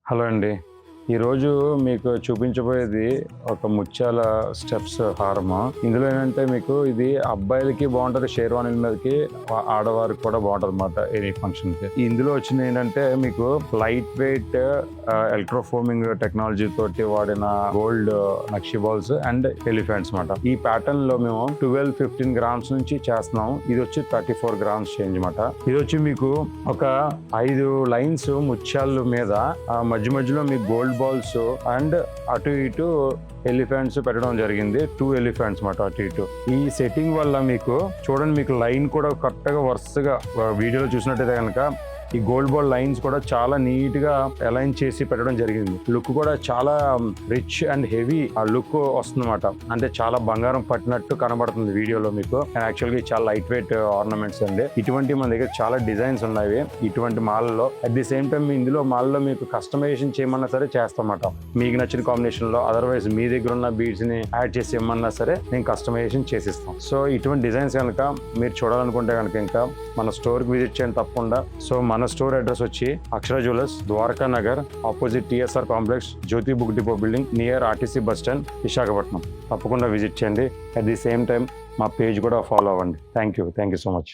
Hello అండి. ఈరోజు మీకు చూపించబోయేది ఒక ముత్యాల స్టెప్స్ హారము. ఇందులో ఏంటంటే మీకు ఇది అబ్బాయిలకి బాగుంటుంది, షేర్వాణీల మీదకి, ఆడవారికి కూడా బాగుంటుంది అన్నమాట ఎనీ ఫంక్షన్కి. ఇందులో వచ్చింది ఏంటంటే మీకు లైట్ వెయిట్ ఎలక్ట్రోఫోమింగ్ టెక్నాలజీ తోటి వాడిన gold nakshi balls and elephants అన్నమాట. ఈ ప్యాటర్న్ లో మేము 12-15 గ్రామ్స్ నుంచి చేస్తున్నాం. ఇది వచ్చి 34 గ్రామ్స్ చేంజ్ అన్నమాట. ఇది వచ్చి మీకు ఒక 5 లైన్స్ ముత్యాల మీద మధ్య మధ్యలో మీకు గోల్డ్ బాల్స్ అండ్ అటు ఇటు ఎలిఫెంట్స్ పెట్టడం జరిగింది. 2 ఎలిఫెంట్స్ మాట అటు ఇటు. ఈ సెట్టింగ్ వల్ల మీకు చూడండి, మీకు లైన్ కూడా కరెక్ట్ గా వరుసగా వీడియోలో చూసినట్టయితే కనుక ఈ గోల్డ్ బాల్ లైన్స్ కూడా చాలా నీట్ గా అలైన్ చేసి పెట్టడం జరిగింది. లుక్ కూడా చాలా రిచ్ అండ్ హెవీ ఆ లుక్ వస్తుందన్నమాట. అంటే చాలా బంగారం పట్టినట్టు కనబడుతుంది వీడియోలో మీకు. అండ్ యాక్చువల్గా చాలా లైట్ వెయిట్ ఆర్నమెంట్స్ అండి. ఇటువంటి మన దగ్గర చాలా డిజైన్స్ ఉన్నాయి ఇటువంటి మాల్లో. అట్ ది సేమ్ టైం ఇందులో మాల్లో మీకు కస్టమైజేషన్ చేయమన్నా సరే చేస్తామన్నమాట. మీకు నచ్చిన కాంబినేషన్ లో, అదర్వైజ్ మీ దగ్గర ఉన్న బీడ్స్ ని యాడ్ చేసి ఇమ్మన్నా సరే నేను కస్టమైజేషన్ చేసిస్తాం. సో ఇటువంటి డిజైన్స్ కనుక మీరు చూడాలనుకుంటే కనుక ఇంకా మన స్టోర్ కి విజిట్ చేయండి తప్పకుండా. సో మన స్టోర్ అడ్రస్ వచ్చి Akshara jewellers, Dwaraka Nagar, opposite TSR complex, Jyothi book depot building, near RTC bus stand, Visakhapatnam. తప్పకుండా విజిట్ చేయండి. అట్ ది సేమ్ టైం మా పేజ్ కూడా ఫాలో అవ్వండి. Thank you so much.